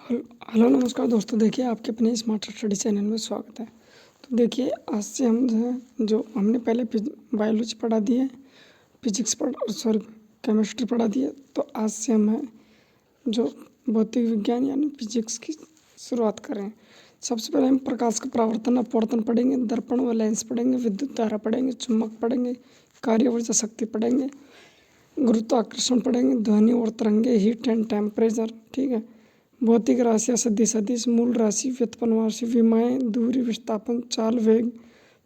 Hello नमस्कार दोस्तों। देखिए आपके अपने स्मार्ट स्टडी चैनल में स्वागत है। तो देखिए आज से हम जो हमने पहले बायोलॉजी पढ़ा दी है, फिजिक्स केमिस्ट्री पढ़ा दी है। तो आज से हम जो भौतिक विज्ञान यानी फिजिक्स की शुरुआत करें। सबसे पहले हम प्रकाश का परावर्तन अपवर्तन पढ़ेंगे, दर्पण व लेंस पढ़ेंगे, विद्युत धारा पढ़ेंगे, चुंबक पढ़ेंगे, कार्य ऊर्जा शक्ति पढ़ेंगे, गुरुत्वाकर्षण पढ़ेंगे, ध्वनि और तरंगे, हीट एंड टेम्परेचर, ठीक है। भौतिक राशियाँ, सदिश सदिश, मूल राशि, व्युत्पन्न राशि, विमाएँ, दूरी, विस्थापन, चाल, वेग,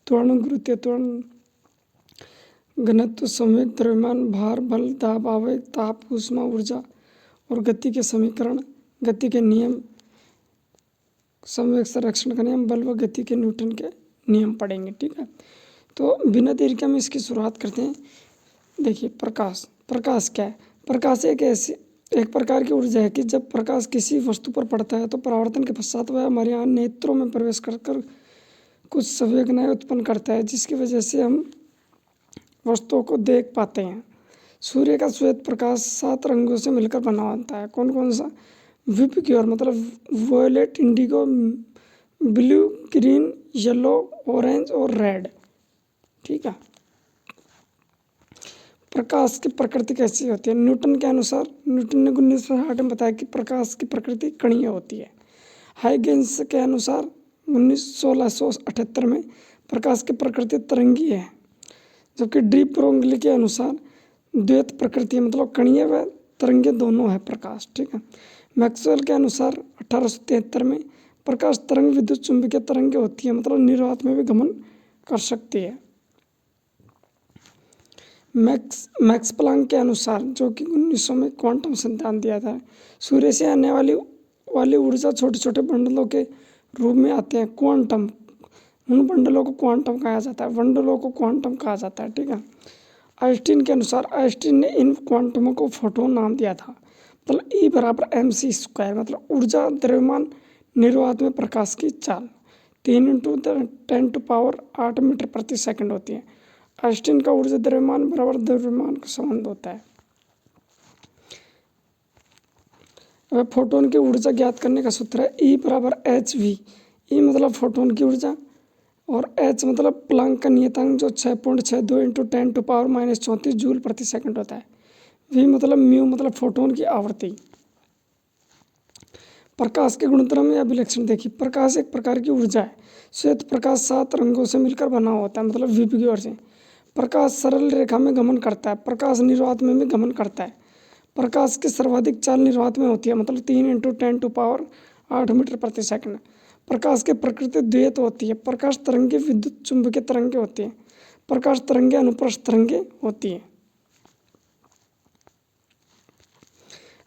त्वरण, गुरुत्वीय त्वरण, घनत्व, संवेग, द्रव्यमान, भार, बल, दाब, आवेग, ताप, ऊष्मा, ऊर्जा और गति के समीकरण, गति के नियम, संवेग संरक्षण का नियम, बल व गति के न्यूटन के नियम पढ़ेंगे, ठीक है। तो बिना देरी के हम इसकी शुरुआत करते हैं। देखिए प्रकाश क्या है? प्रकाश एक प्रकार की ऊर्जा है कि जब प्रकाश किसी वस्तु पर पड़ता है तो परावर्तन के पश्चात वह हमारे यहाँ नेत्रों में प्रवेश कर कुछ संवेदनाएं उत्पन्न करता है, जिसकी वजह से हम वस्तुओं को देख पाते हैं। सूर्य का श्वेत प्रकाश 7 रंगों से मिलकर बना होता है। कौन कौन सा? विपग्योर मतलब violet, indigo, blue, green, yellow, orange और रेड, ठीक है। प्रकाश की प्रकृति कैसी होती है? न्यूटन के अनुसार, न्यूटन ने 1960 में बताया कि प्रकाश की प्रकृति कणीय होती है। हाइगेंस के अनुसार 1678 में प्रकाश की प्रकृति तरंगीय है। जबकि डी ब्रोगली के अनुसार द्वैत प्रकृति मतलब कणीय व तरंगीय दोनों है प्रकाश, ठीक है। मैक्सवेल के अनुसार 1873 में प्रकाश तरंग विद्युत चुंबकीय तरंगें होती है, मतलब निर्वात में भी गमन कर सकती है। मैक्स प्लांक के अनुसार, जो कि 1900 में क्वांटम सिद्धांत दिया था, सूर्य से आने वाली ऊर्जा छोटे छोटे बंडलों के रूप में आते हैं। क्वांटम, उन बंडलों को क्वांटम कहा जाता है, बंडलों को क्वांटम कहा जाता है, ठीक है। आइंस्टीन के अनुसार, आइंस्टीन ने इन क्वांटमों को फोटोन नाम दिया था। मतलब E = mc², मतलब ऊर्जा, द्रव्यमान, निर्वात में प्रकाश की चाल 3 × 10⁸ मीटर प्रति सेकंड होती है। आइंस्टीन का ऊर्जा द्रव्यमान बराबर द्रव्यमान का संबंध होता है। अब फोटोन की ऊर्जा ज्ञात करने का सूत्र है E = hv। E मतलब फोटोन की ऊर्जा और h मतलब प्लांक का नियतांक जो 6.62 × 10⁻³ जूल प्रति सेकंड होता है। v मतलब म्यू मतलब फोटोन की आवृत्ति। प्रकाश के गुणधर्म या विलक्षण देखिए। प्रकाश एक प्रकार की ऊर्जा है। श्वेत प्रकाश 7 रंगों से मिलकर बना होता है, मतलब विपग्योर से। प्रकाश सरल रेखा में गमन करता है। प्रकाश निर्वात में भी गमन करता है। प्रकाश की सर्वाधिक चाल निर्वात में होती है, मतलब 3 × 10⁸ मीटर प्रति सेकंड। प्रकाश की प्रकृति द्वैत होती है। प्रकाश तरंगे विद्युत चुंबकीय तरंगे होती हैं। प्रकाश तरंगे अनुप्रस्थ तरंगे होती हैं।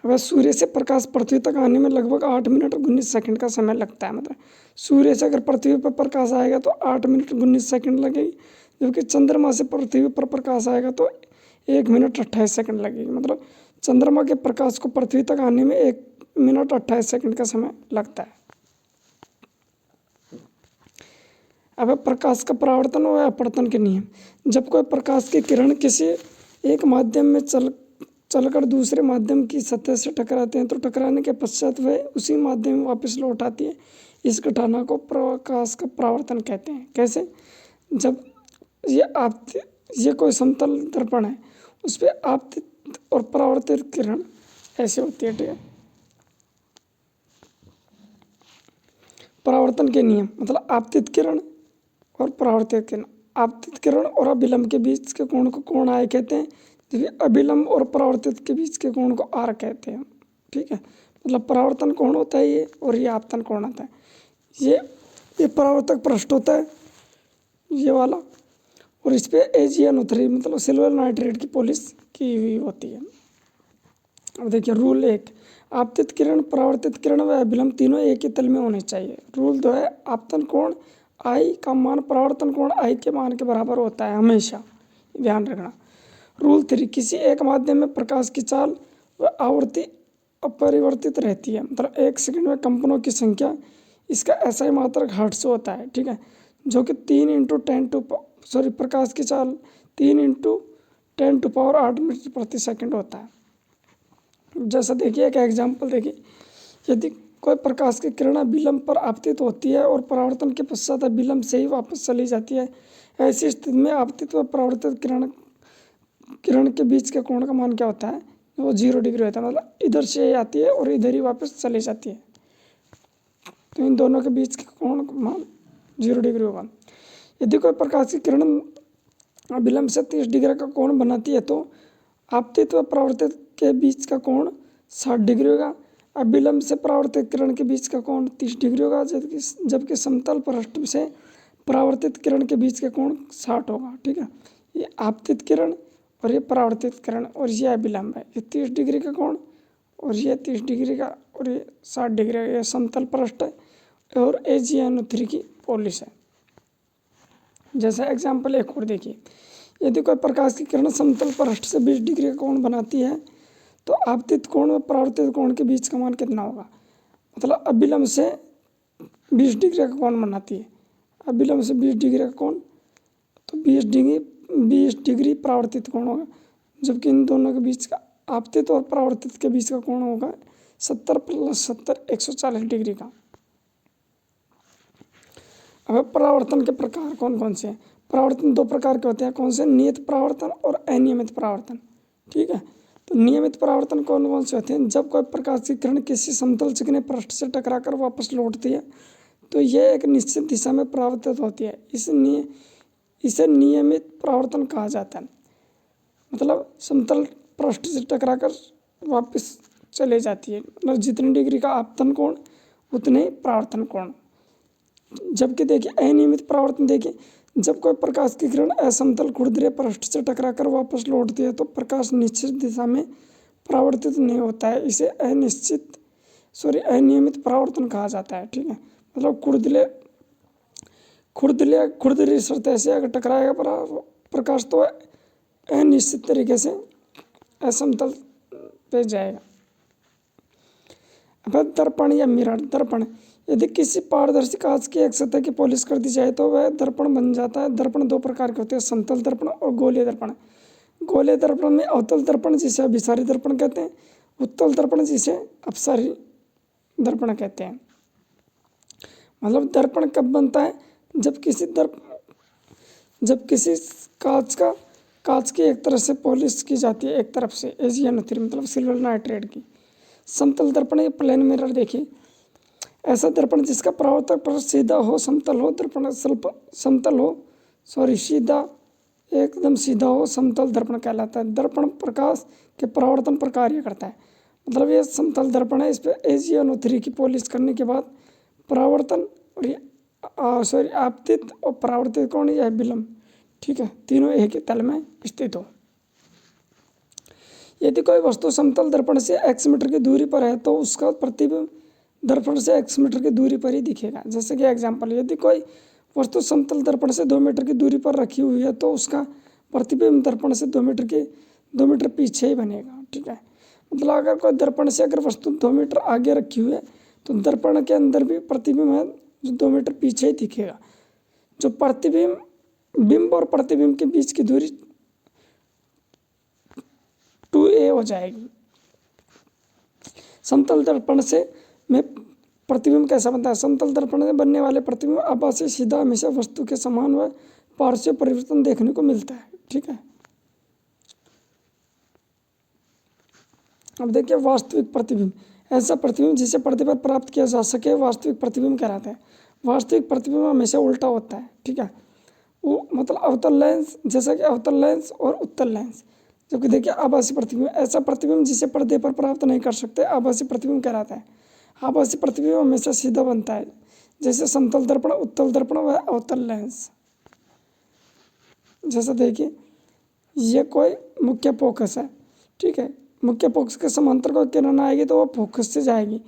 अब सूर्य से प्रकाश पृथ्वी तक आने में लगभग 8 मिनट 19 सेकंड का समय लगता है। मतलब सूर्य से अगर पृथ्वी पर प्रकाश आएगा तो 8 मिनट 19 सेकंड लगेगी, जबकि चंद्रमा से पृथ्वी पर प्रकाश आएगा तो 1 मिनट 28 सेकंड लगेगी। मतलब चंद्रमा के प्रकाश को पृथ्वी तक आने में 1 मिनट 28 सेकंड का समय लगता है। अब प्रकाश का परावर्तन व अपवर्तन के नियम। जब कोई प्रकाश की किरण किसी एक माध्यम में चलकर दूसरे माध्यम की सतह से टकराते हैं तो टकराने के पश्चात वह उसी माध्यम में वापस लौट आती है। इस घटना को प्रकाश का परावर्तन कहते हैं। कैसे? जब ये कोई समतल दर्पण है, उस पर आपतित और परावर्तित किरण ऐसे होती है, ठीक है। परावर्तन के नियम मतलब आपतित किरण और परावर्तित किरण। आपतित किरण और अभिलंब के बीच के कोण को कोण आय कहते हैं, जबकि अभिलंब और परावर्तित के बीच के कोण को आर कहते हैं, ठीक है। मतलब परावर्तन कोण होता है ये, और ये आपतन कोण होता है। ये परावर्तक पृष्ठ होता है, ये वाला, और इस पे AgNO3 मतलब सिल्वर नाइट्रेट की पॉलिश की हुई होती है। अब देखिए रूल 1, आपतित किरण, परावर्तित किरण व अभिलंब तीनों एक ही तल में होने चाहिए। रूल 2 है, आपतन कोण I का मान परावर्तन कोण I के मान के बराबर होता है हमेशा, ध्यान रखना। रूल 3, किसी एक माध्यम में प्रकाश की चाल व आवृत्ति अपरिवर्तित रहती है। मतलब 1 सेकंड में कंपनों की संख्या, इसका SI मात्रक हर्ट्ज होता है, ठीक है, जो कि 3 × 10 प्रकाश की चाल 3 × 10⁸ मीटर प्रति सेकंड होता है। जैसा देखिए एक एग्जाम्पल देखिए, यदि कोई प्रकाश की किरणें विलंब पर आपतित होती है और परावर्तन के पश्चात विलंब से ही वापस चली जाती है। ऐसी स्थिति में आपतित व परावर्तित किरण के बीच के कोण का मान क्या होता है? वो 0 डिग्री होता है। मतलब इधर से आती है और इधर ही वापस चली जाती है, तो इन दोनों के बीच के कोण का मान 0 डिग्री होगा। यदि कोई प्रकाश की किरण विलंब से 30 डिग्री का कोण बनाती है तो आपतित व परावर्तित के बीच का कोण 60 डिग्री होगा। अब विलंब से परावर्तित किरण के बीच का कोण 30 डिग्री होगा, जबकि समतल पृष्ठ से परावर्तित किरण के बीच का कोण 60 होगा। ठीक है, ये आपतित किरण और ये परावर्तित किरण और ये विलंब है, ये 30 डिग्री का कोण और ये 30 डिग्री का और ये 60 डिग्री का। ये समतल पृष्ठ है और AgNO3 की पॉलिश है। जैसा एग्जाम्पल एक और देखिए, यदि कोई प्रकाश की किरण समतल पृष्ठ से 20 डिग्री का कोण बनाती है तो आपतित कोण व परावर्तित कोण के बीच का मान कितना होगा? मतलब अभिलंब से 20 डिग्री का कोण बनाती है, अभिलंब से 20 डिग्री का कोण, तो 20 डिग्री परावर्तित कोण होगा, जबकि इन दोनों के बीच का आपतित और परावर्तित के बीच का कोण होगा 70 + 70 140 डिग्री का। अब परावर्तन के प्रकार कौन कौन से हैं? परावर्तन 2 प्रकार के होते हैं, कौन से? नियत परावर्तन और अनियमित परावर्तन। ठीक है, तो नियमित परावर्तन कौन कौन से होते हैं? जब कोई प्रकाश की किरण किसी समतल चिकने पृष्ठ से टकराकर वापस लौटती है तो यह एक निश्चित दिशा में परावर्तित होती है, इसे नियमित परावर्तन कहा जाता है। मतलब समतल पृष्ठ से टकराकर वापस चले जाती है, मतलब जितनी डिग्री का आपतन कोण उतने ही परावर्तन कोण। जबकि देखिए अनियमित परावर्तन, देखिए जब कोई प्रकाश की किरण असमतल खुरदरे पृष्ठ से टकराकर वापस लौटती है तो प्रकाश निश्चित दिशा में परावर्तित नहीं होता है, इसे अनियमित परावर्तन कहा जाता है। ठीक है, मतलब खुरदरी सतह से अगर टकराएगा प्रकाश तो अनिश्चित तरीके से असमतल पे जाएगा। अब दर्पण या मिरर। दर्पण, यदि किसी पारदर्शी कांच की एक सतह की पॉलिश कर दी जाए तो वह दर्पण बन जाता है। दर्पण 2 प्रकार के होते हैं, समतल दर्पण और गोलीय दर्पण। गोलीय दर्पण में अवतल दर्पण जिसे अभिसारी दर्पण कहते हैं, उत्तल दर्पण जिसे अपसारी दर्पण कहते हैं। मतलब दर्पण कब बनता है? जब किसी कांच की एक तरफ से पॉलिश की जाती है, एक तरफ से AgNO3 मतलब सिल्वर नाइट्रेट की। समतल दर्पण, ये प्लेन मिरर देखिए, ऐसा दर्पण जिसका परावर्तक पृष्ठ सीधा हो, समतल हो, दर्पण समतल हो, सीधा एकदम सीधा हो, समतल दर्पण कहलाता है। दर्पण प्रकाश के परावर्तन पर कार्य करता है, मतलब ये समतल दर्पण है, इस पर AgNO3 की पॉलिश करने के बाद परावर्तन और ये आपतित और परावर्तित कोण यह विलंब, ठीक है, तीनों एक ही तल में स्थित हो। यदि कोई वस्तु समतल दर्पण से x मीटर की दूरी पर है तो उसका प्रतिबिंब दर्पण से x मीटर की दूरी पर ही दिखेगा। जैसे कि एग्जाम्पल, यदि कोई वस्तु समतल दर्पण से 2 मीटर की दूरी पर रखी हुई है तो उसका प्रतिबिंब दर्पण से 2 मीटर पीछे ही बनेगा। ठीक है, मतलब अगर कोई दर्पण से अगर वस्तु 2 मीटर आगे रखी हुई है तो दर्पण के अंदर भी प्रतिबिंब है जो 2 मीटर पीछे ही दिखेगा। जो बिंब और प्रतिबिंब के बीच की दूरी 2a हो जाएगी। समतल दर्पण से में प्रतिबिंब कैसा बनता है? समतल दर्पण में बनने वाले प्रतिबिंब आभासी सीधा हमेशा वस्तु के समान व पार्श्व परिवर्तन देखने को मिलता है। ठीक है, अब देखिए वास्तविक प्रतिबिंब, ऐसा प्रतिबिंब जिसे पर्दे पर प्राप्त किया जा सके वास्तविक प्रतिबिंब कहलाता है। वास्तविक प्रतिबिंब हमेशा उल्टा होता है। ठीक है, वो मतलब अवतल लेंस, जैसा कि अवतल लेंस और उत्तल लेंस। जबकि देखिए आभासी प्रतिबिंब, ऐसा प्रतिबिंब जिसे पर्दे पर प्राप्त नहीं कर सकते आभासी प्रतिबिंब कहलाता है। आभासी प्रतिबिंब हमेशा सीधा बनता है, जैसे समतल दर्पण, उत्तल दर्पण व अवतल लेंस। जैसा देखिए ये कोई मुख्य फोकस है। ठीक है, मुख्य फोकस के समांतर कोई किरण आएगी तो वो फोकस से जाएगी,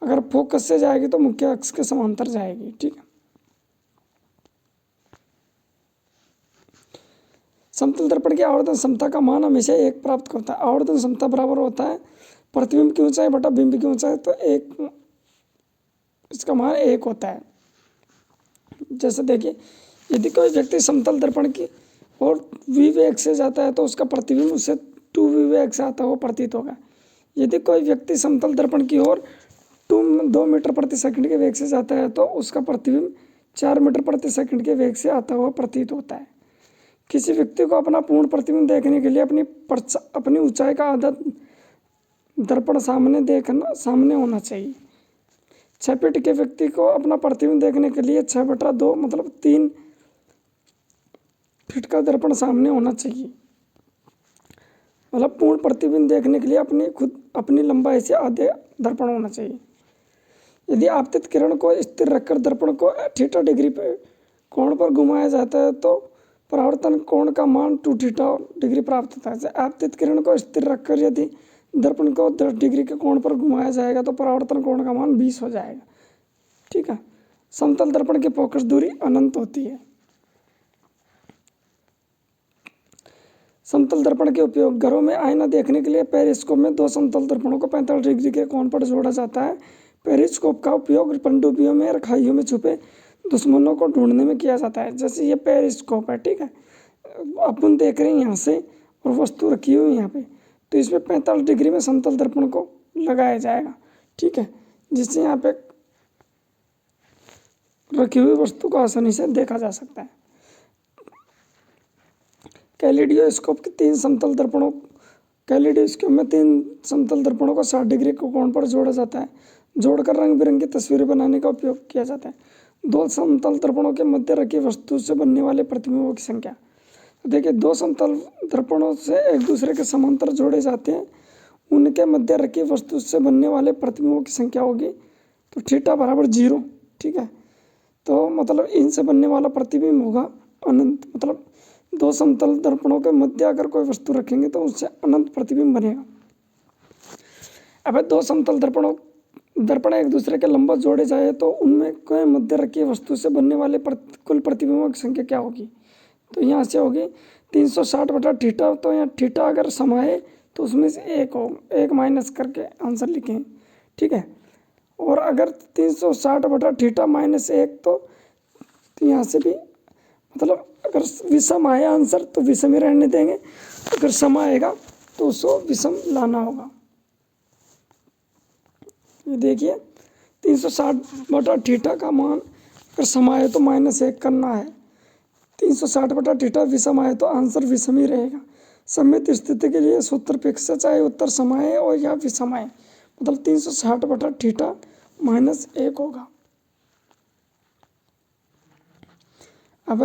अगर फोकस से जाएगी तो मुख्य अक्ष के समांतर जाएगी। ठीक है, समतल दर्पण की आवर्धन क्षमता का मान हमेशा 1 प्राप्त करता है। आवर्धन क्षमता बराबर होता है प्रतिबिंब की ऊंचाई बटा बिंब की ऊंचाई, तो इसका मान 1 होता है। जैसे देखिए यदि कोई व्यक्ति समतल दर्पण की और v वेग से जाता है तो उसका प्रतिबिंब उससे 2v वेग से आता हुआ प्रतीत होगा। यदि कोई व्यक्ति समतल दर्पण की ओर 2 मीटर प्रति सेकंड के वेग से जाता है तो उसका प्रतिबिंब 4 मीटर प्रति सेकंड के वेग से आता हुआ प्रतीत होता है। किसी व्यक्ति को अपना पूर्ण प्रतिबिंब देखने के लिए अपनी ऊंचाई का आधा दर्पण सामने होना चाहिए। 6 फीट के व्यक्ति को अपना प्रतिबिंब देखने के लिए 6/2 मतलब 3 फीट का दर्पण सामने होना चाहिए। मतलब पूर्ण प्रतिबिंब देखने के लिए अपनी लंबाई से आधे दर्पण होना चाहिए। यदि आपतित किरण को स्थिर रखकर दर्पण को थीटा डिग्री पे कोण पर घुमाया जाता है तो परावर्तन कोण का मान 2 थीटा डिग्री प्राप्त होता है। आपतित किरण को स्थिर रखकर यदि दर्पण को 10 डिग्री के कोण पर घुमाया जाएगा तो परावर्तन कोण का मान 20 हो जाएगा। ठीक है। समतल दर्पण की फोकस दूरी अनंत होती है। समतल दर्पण के उपयोग घरों में आईना देखने के लिए पेरिस्कोप में 2 समतल दर्पणों को 45 डिग्री के कोण पर जोड़ा जाता है। पेरिस्कोप का उपयोग पनडुब्बियों में और खाइयों में छुपे दुश्मनों को ढूंढने में किया जाता है। जैसे ये पेरिस्कोप है, ठीक है, अपन देख रहे हैं यहाँ से और वस्तु रखी हुई है यहाँ पे, तो इसमें 45 डिग्री में समतल दर्पण को लगाया जाएगा। ठीक है, जिससे यहाँ पे रखी हुई वस्तु को आसानी से देखा जा सकता है। कैलिडियोस्कोप में 3 समतल दर्पणों को 60 डिग्री के कोण पर जोड़ा जाता है। जोड़कर रंग बिरंगी तस्वीरें बनाने का उपयोग किया जाता है। 2 समतल दर्पणों के मध्य रखी वस्तु से बनने वाले प्रतिबिंबों की संख्या। तो देखिए 2 समतल दर्पणों से एक दूसरे के समांतर जोड़े जाते हैं, उनके मध्य रखी वस्तु से बनने वाले प्रतिबिंबों की संख्या होगी तो थीटा बराबर 0। ठीक है, तो मतलब इनसे बनने वाला प्रतिबिंब होगा अनंत। मतलब 2 समतल दर्पणों के मध्य अगर कोई वस्तु रखेंगे तो उससे अनंत प्रतिबिंब बनेगा। अब 2 समतल दर्पण एक दूसरे के लंबवत जोड़े जाए तो उनमें कोई मध्य रखी वस्तु से बनने वाले कुल प्रतिबिंबों की संख्या क्या होगी? तो यहाँ से होगी 360/थीटा। तो यहाँ थीटा अगर समाए तो उसमें से एक माइनस करके आंसर लिखें। ठीक है, और अगर 360/थीटा -1 तो यहाँ से भी मतलब अगर विषम आए आंसर तो विषम ही रहने देंगे, अगर सम आएगा तो उसको विषम लाना होगा। ये देखिए 360/थीटा का मान अगर सम आए तो -1 करना है। 360/थीटा विषम आए तो आंसर विषम ही रहेगा। सममित स्थिति के लिए सूत्र फिक्स है, चाहे उत्तर सम आए और या विषम आए, मतलब 360/थीटा -1 होगा। अब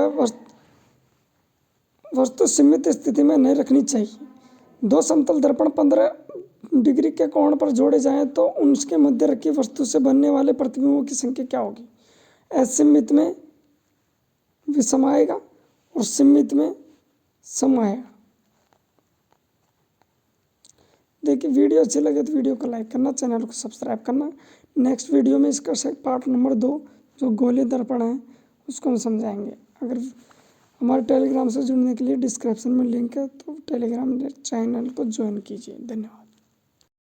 वस्तु सीमित स्थिति में नहीं रखनी चाहिए। 2 समतल दर्पण 15 डिग्री के कोण पर जोड़े जाएं तो उनके मध्य रखी वस्तु से बनने वाले प्रतिबिंबों की संख्या क्या होगी? असममित में विषम आएगा और सममित में सम आएगा। देखिए वीडियो अच्छी लगे तो वीडियो को लाइक करना, चैनल को सब्सक्राइब करना। नेक्स्ट वीडियो में इसका पार्ट नंबर 2 जो गोलीय दर्पण है उसको हम समझाएंगे। अगर हमारे टेलीग्राम से जुड़ने के लिए डिस्क्रिप्शन में लिंक है तो टेलीग्राम चैनल को ज्वाइन कीजिए। धन्यवाद।